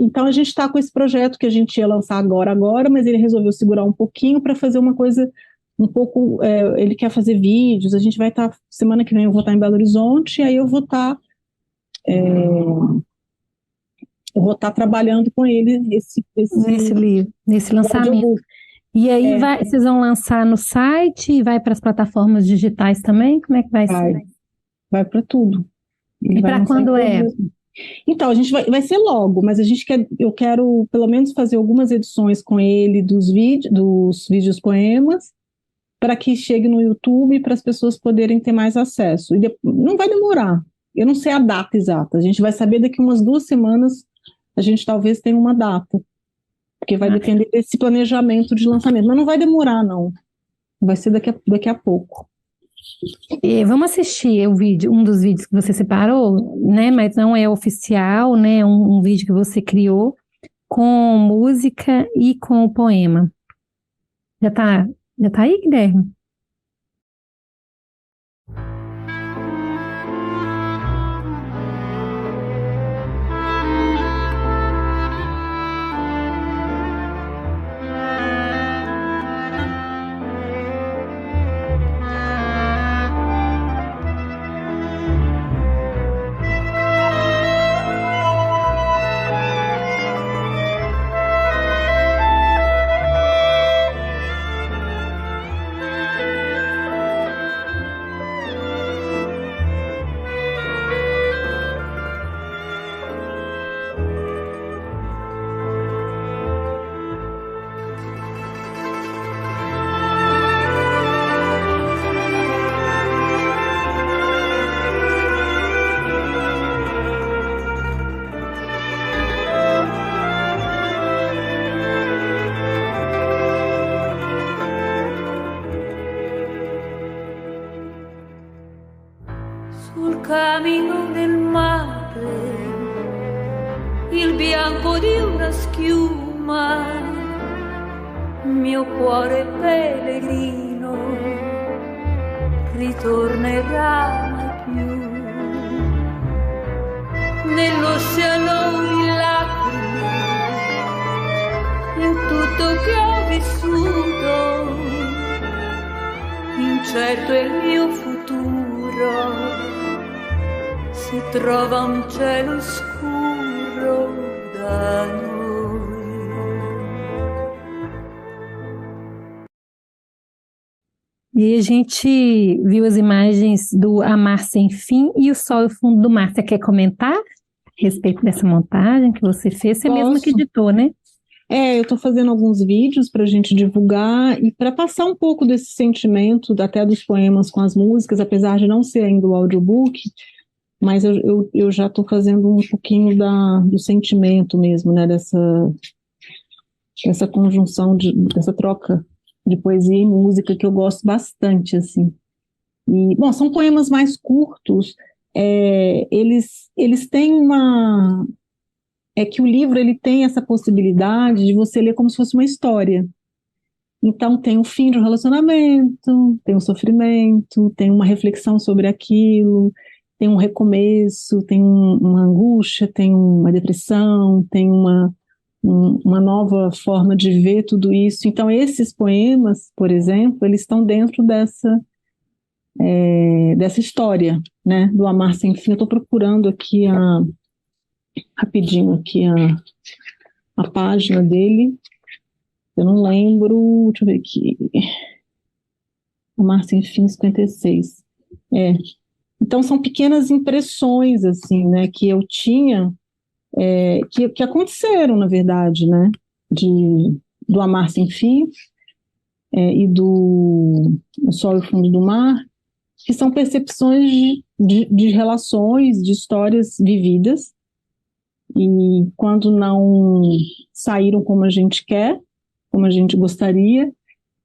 Então a gente está com esse projeto que a gente ia lançar agora, mas ele resolveu segurar um pouquinho para fazer uma coisa um pouco, ele quer fazer vídeos, a gente vai estar, semana que vem eu vou estar em Belo Horizonte, e aí eu vou estar trabalhando com ele Nesse livro, nesse lançamento. E aí vocês vão lançar no site e vai para as plataformas digitais também? Como é que vai ser? Vai para tudo. E para quando é? Então, a gente vai ser logo, mas eu quero pelo menos fazer algumas edições com ele dos vídeos poemas, para que chegue no YouTube para as pessoas poderem ter mais acesso. E não vai demorar. Eu não sei a data exata. A gente vai saber daqui umas 2 semanas, a gente talvez tenha uma data. Porque vai depender desse planejamento de lançamento. Mas não vai demorar, não. Vai ser daqui a pouco. Vamos assistir um dos vídeos que você separou, né? Mas não é oficial, né? Um vídeo que você criou com música e com o poema. Já tá aí, Guilherme? sul cammino del mare, il bianco di una schiuma, mio cuore pellegrino ritornerà mai più. Nell'oceano di lacrime, in tutto che ho vissuto, incerto è il mio futuro, si trova un cielo scuro da noi. E aí a gente viu as imagens do Amar Sem Fim e O Sol e o Fundo do Mar. Você quer comentar a respeito dessa montagem que você fez? Você mesma que editou, né? Eu estou fazendo alguns vídeos para a gente divulgar e para passar um pouco desse sentimento, até dos poemas com as músicas, apesar de não ser ainda o audiobook, mas eu já estou fazendo um pouquinho do sentimento mesmo, né, dessa conjunção, dessa troca de poesia e música que eu gosto bastante, assim. E, bom, são poemas mais curtos, eles têm uma... É que o livro ele tem essa possibilidade de você ler como se fosse uma história. Então tem o fim de um relacionamento, tem o sofrimento, tem uma reflexão sobre aquilo, tem um recomeço, tem uma angústia, tem uma depressão, tem uma nova forma de ver tudo isso. Então esses poemas, por exemplo, eles estão dentro dessa história, né, do Amar Sem Fim. Eu estou procurando aqui rapidinho aqui a página dele, eu não lembro, deixa eu ver aqui, Amar Sem Fim 56, então são pequenas impressões, assim, né, que eu tinha, que aconteceram, na verdade, né, do Amar Sem Fim, e do O Sol e o Fundo do Mar, que são percepções de relações, de histórias vividas, e quando não saíram como a gente quer, como a gente gostaria,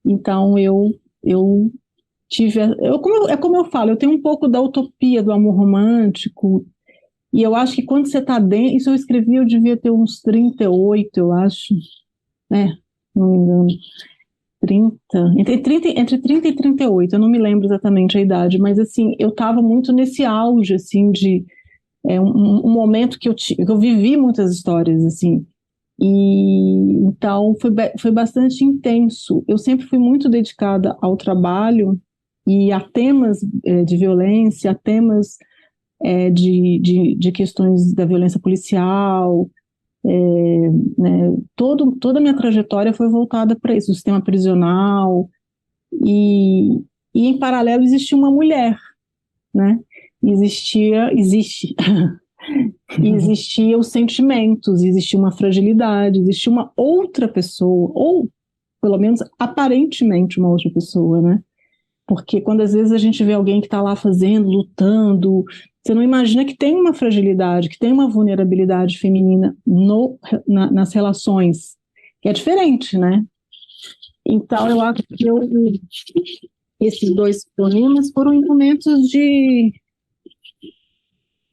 então eu tive... como eu falo, eu tenho um pouco da utopia do amor romântico, e eu acho que quando você está dentro... Isso eu escrevi, eu devia ter uns 38, eu acho, não me engano, entre 30 e 38, eu não me lembro exatamente a idade, mas assim, eu estava muito nesse auge, assim, de... um momento que eu vivi muitas histórias, assim, e então foi bastante intenso. Eu sempre fui muito dedicada ao trabalho e a temas de violência, a temas de questões da violência policial, né, toda a minha trajetória foi voltada para isso, o sistema prisional, e em paralelo existia uma mulher, né? Existia os sentimentos, existia uma fragilidade, existia uma outra pessoa, ou pelo menos aparentemente uma outra pessoa, né? Porque quando às vezes a gente vê alguém que está lá fazendo, lutando, você não imagina que tem uma fragilidade, que tem uma vulnerabilidade feminina nas relações, que é diferente, né? Então eu acho que esses dois poemas foram em momentos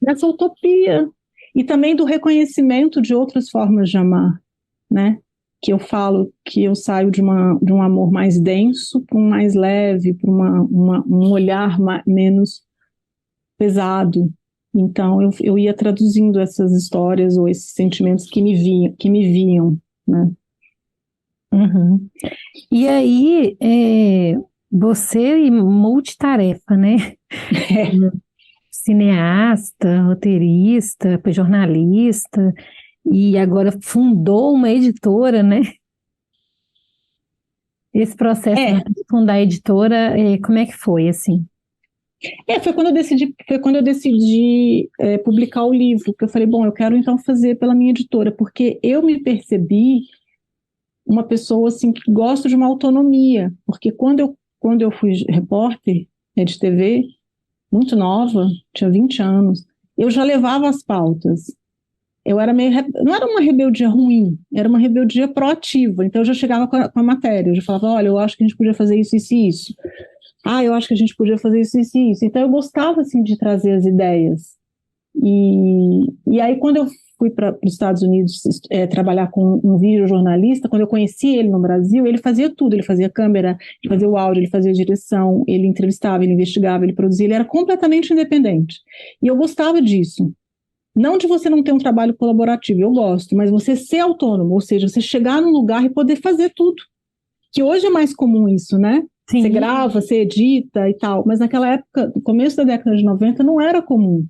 dessa utopia, e também do reconhecimento de outras formas de amar, né? Que eu falo que eu saio de um amor mais denso para um mais leve, para um olhar menos pesado. Então eu ia traduzindo essas histórias ou esses sentimentos que me viam, né? Uhum. E aí, você é multitarefa, né? Cineasta, roteirista, jornalista, e agora fundou uma editora, né? Esse processo de fundar a editora, como é que foi, assim? Foi quando eu decidi publicar o livro, que eu falei, bom, eu quero então fazer pela minha editora, porque eu me percebi uma pessoa, assim, que gosta de uma autonomia, porque quando eu fui repórter de TV, muito nova, tinha 20 anos, eu já levava as pautas. Eu era não era uma rebeldia ruim, era uma rebeldia proativa. Então eu já chegava com a matéria, eu já falava, olha, eu acho que a gente podia fazer isso, isso e isso. eu acho que a gente podia fazer isso, isso e isso. Então eu gostava assim de trazer as ideias. E aí quando eu fui para os Estados Unidos trabalhar com um videojornalista, quando eu conheci ele no Brasil, ele fazia tudo, ele fazia câmera, ele fazia o áudio, ele fazia direção, ele entrevistava, ele investigava, ele produzia, ele era completamente independente. E eu gostava disso. Não de você não ter um trabalho colaborativo, eu gosto, mas você ser autônomo, ou seja, você chegar num lugar e poder fazer tudo. Que hoje é mais comum isso, né? Sim. Você grava, você edita e tal, mas naquela época, no começo da década de 90, não era comum.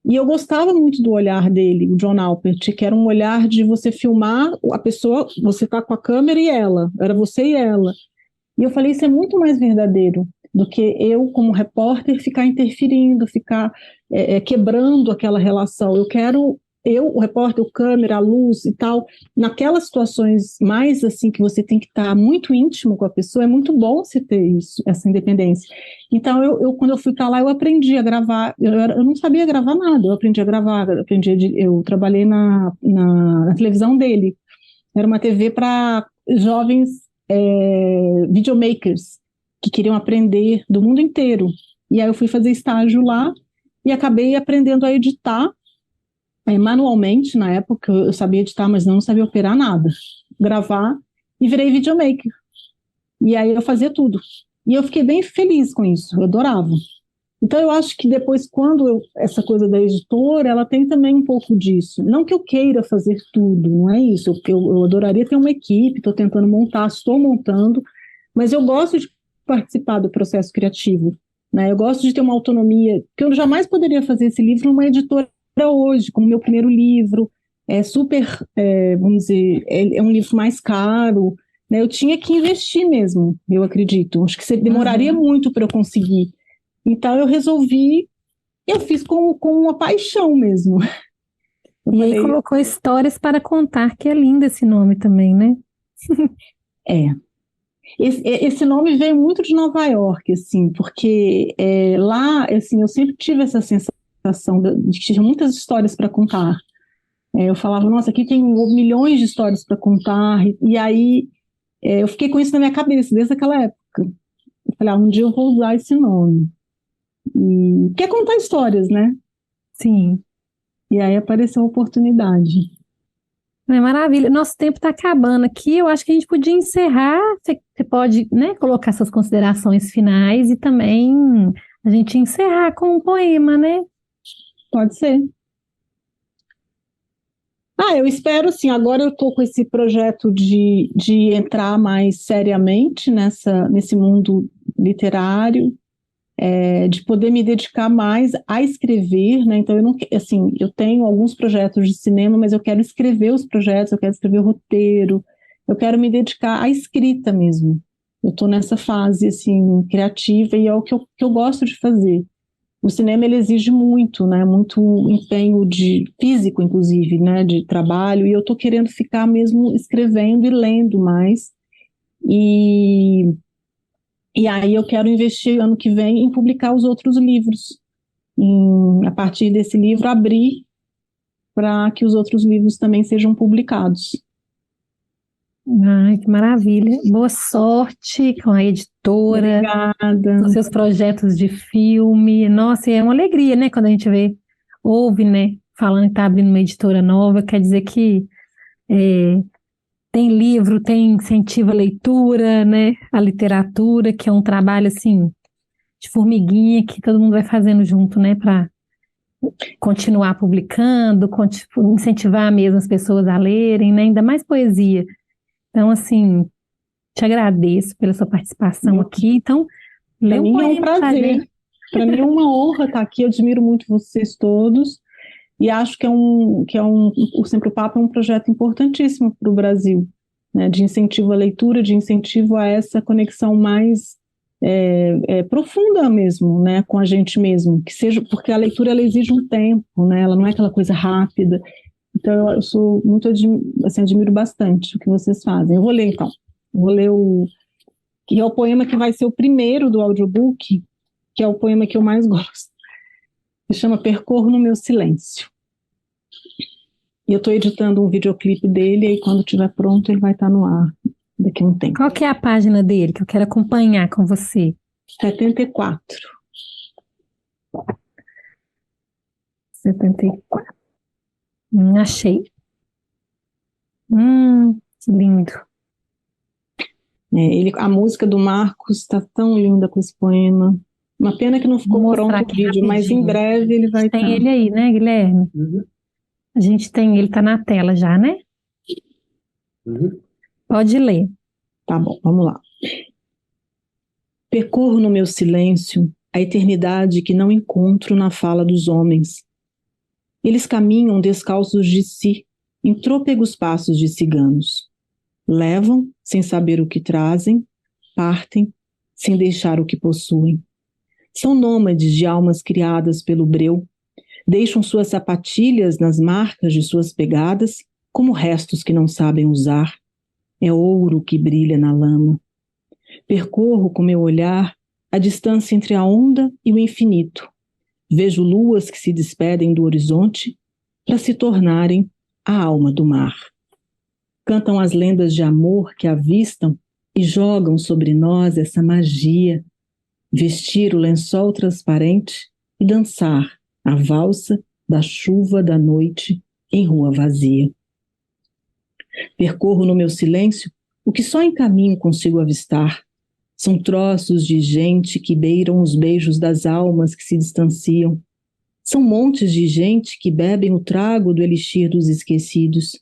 E eu gostava muito do olhar dele, o John Alpert, que era um olhar de você filmar a pessoa, você tá com a câmera e ela, era você e ela. E eu falei, isso é muito mais verdadeiro do que eu, como repórter, ficar interferindo, ficar quebrando aquela relação. Eu quero, o repórter, o câmera, a luz e tal, naquelas situações mais assim, que você tem que estar muito íntimo com a pessoa, é muito bom você ter isso, essa independência. Então, quando eu fui para lá, eu aprendi a gravar, eu não sabia gravar nada, eu aprendi a gravar, eu trabalhei na televisão dele, era uma TV para jovens videomakers, que queriam aprender do mundo inteiro. E aí eu fui fazer estágio lá e acabei aprendendo a editar manualmente. Na época eu sabia editar, mas não sabia operar nada. Gravar e virei videomaker. E aí eu fazia tudo. E eu fiquei bem feliz com isso, eu adorava. Então eu acho que depois, essa coisa da editora, ela tem também um pouco disso. Não que eu queira fazer tudo, não é isso. Eu adoraria ter uma equipe, estou tentando montar, estou montando, mas eu gosto de participar do processo criativo, né? Eu gosto de ter uma autonomia, que eu jamais poderia fazer esse livro numa editora hoje, como meu primeiro livro, vamos dizer, é um livro mais caro, né? Eu tinha que investir mesmo, eu acredito. Acho que demoraria muito para eu conseguir. Então eu resolvi, eu fiz com uma paixão mesmo. Aí colocou Histórias para Contar, que é lindo esse nome também, né? Esse nome veio muito de Nova York, assim, porque lá, assim, eu sempre tive essa sensação de que tinha muitas histórias para contar. Eu falava, nossa, aqui tem milhões de histórias para contar, e aí eu fiquei com isso na minha cabeça desde aquela época. Eu falei, um dia eu vou usar esse nome. E quer contar histórias, né? Sim. E aí apareceu a oportunidade. Maravilha. Nosso tempo está acabando aqui. Eu acho que a gente podia encerrar. Você pode, né, colocar suas considerações finais e também a gente encerrar com um poema, né? Pode ser. Eu espero, sim. Agora eu estou com esse projeto de entrar mais seriamente nesse mundo literário, de poder me dedicar mais a escrever, né? Então eu tenho alguns projetos de cinema, mas eu quero escrever os projetos, eu quero escrever o roteiro, eu quero me dedicar à escrita mesmo. Eu estou nessa fase assim criativa e é o que eu gosto de fazer. O cinema ele exige muito, né? Muito empenho físico, inclusive, né? De trabalho, e eu estou querendo ficar mesmo escrevendo e lendo mais. E aí eu quero investir ano que vem em publicar os outros livros. A partir desse livro, abrir para que os outros livros também sejam publicados. Ai, que maravilha. Boa sorte com a editora. Obrigada. Com seus projetos de filme. Nossa, é uma alegria, né? Quando a gente ouve, né? Falando que está abrindo uma editora nova, quer dizer que tem livro, tem incentivo à leitura, né? A literatura, que é um trabalho, assim, de formiguinha, que todo mundo vai fazendo junto, né? Para continuar publicando, incentivar mesmo as pessoas a lerem, né? Ainda mais poesia. Então, assim, te agradeço pela sua participação aqui. Então, para mim é um prazer. Para mim é uma honra estar aqui. Eu admiro muito vocês todos. E acho que o Sempre o Papo é um projeto importantíssimo para o Brasil, né, de incentivo à leitura, de incentivo a essa conexão mais profunda mesmo, né, com a gente mesmo, porque a leitura ela exige um tempo, né, ela não é aquela coisa rápida. Então eu sou muito admiro bastante o que vocês fazem. Eu vou ler então. Eu vou ler que é o poema que vai ser o primeiro do audiobook, que é o poema que eu mais gosto. Se chama Percorro no Meu Silêncio. E eu estou editando um videoclipe dele, e quando estiver pronto ele vai estar no ar daqui a um tempo. Qual que é a página dele que eu quero acompanhar com você? 74. 74. Achei. Que lindo. A música do Marcos está tão linda com esse poema. Uma pena que não ficou Vou pronto mostrar o aqui vídeo, mas em rapidinho. breve ele vai estar. Tem ele aí, né, Guilherme? A gente tem, ele tá na tela já, né? Pode ler. Tá bom, vamos lá. Percorro no meu silêncio a eternidade que não encontro na fala dos homens. Eles caminham descalços de si, em trôpegos passos de ciganos. Levam, sem saber o que trazem, partem, sem deixar o que possuem. São nômades de almas criadas pelo breu, deixam suas sapatilhas nas marcas de suas pegadas, como restos que não sabem usar. É ouro que brilha na lama. Percorro com meu olhar a distância entre a onda e o infinito. Vejo luas que se despedem do horizonte para se tornarem a alma do mar. Cantam as lendas de amor que avistam e jogam sobre nós essa magia. Vestir o lençol transparente e dançar a valsa da chuva da noite em rua vazia. Percorro no meu silêncio o que só em caminho consigo avistar. São troços de gente que beiram os beijos das almas que se distanciam. São montes de gente que bebem o trago do elixir dos esquecidos.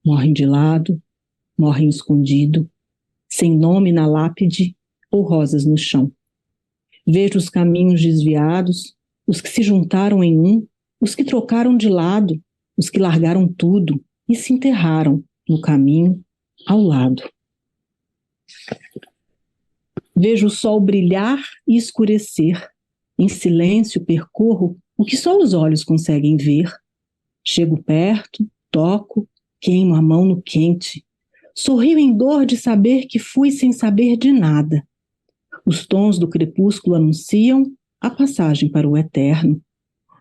Morrem de lado, morrem escondido, sem nome na lápide ou rosas no chão. Vejo os caminhos desviados, os que se juntaram em um, os que trocaram de lado, os que largaram tudo e se enterraram no caminho ao lado. Vejo o sol brilhar e escurecer. Em silêncio percorro o que só os olhos conseguem ver. Chego perto, toco, queimo a mão no quente. Sorrio em dor de saber que fui sem saber de nada. Os tons do crepúsculo anunciam a passagem para o eterno,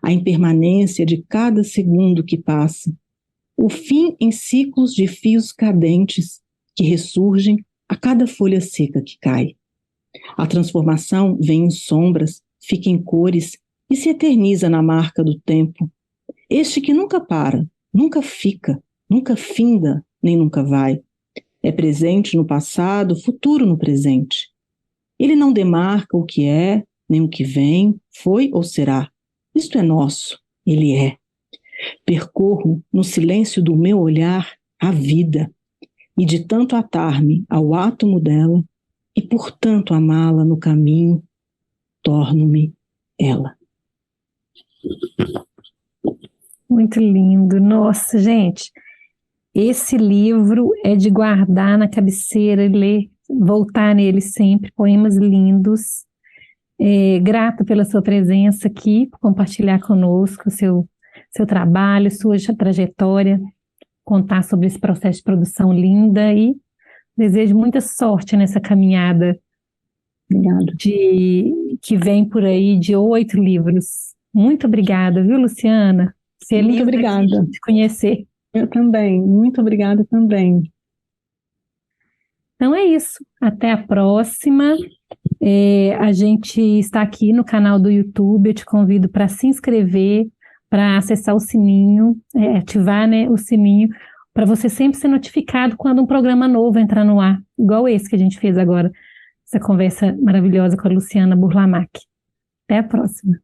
a impermanência de cada segundo que passa, o fim em ciclos de fios cadentes que ressurgem a cada folha seca que cai. A transformação vem em sombras, fica em cores e se eterniza na marca do tempo. Este que nunca para, nunca fica, nunca finda, nem nunca vai. É presente no passado, futuro no presente. Ele não demarca o que é, nem o que vem, foi ou será. Isto é nosso, ele é. Percorro no silêncio do meu olhar a vida, e de tanto atar-me ao átomo dela, e por tanto amá-la no caminho, torno-me ela. Muito lindo. Nossa, gente, esse livro é de guardar na cabeceira e ler, voltar nele sempre, poemas lindos. Grata pela sua presença aqui, por compartilhar conosco o seu trabalho, sua trajetória, contar sobre esse processo de produção linda e desejo muita sorte nessa caminhada. Obrigada. Que vem por aí de 8 livros. Muito obrigada, viu, Luciana? Muito obrigada. De conhecer. Eu também. Muito obrigada também. Então é isso. Até a próxima. A gente está aqui no canal do YouTube. Eu te convido para se inscrever, para acessar o sininho, ativar, né, o sininho, para você sempre ser notificado quando um programa novo entrar no ar, igual esse que a gente fez agora, essa conversa maravilhosa com a Luciana Burlamac. Até a próxima.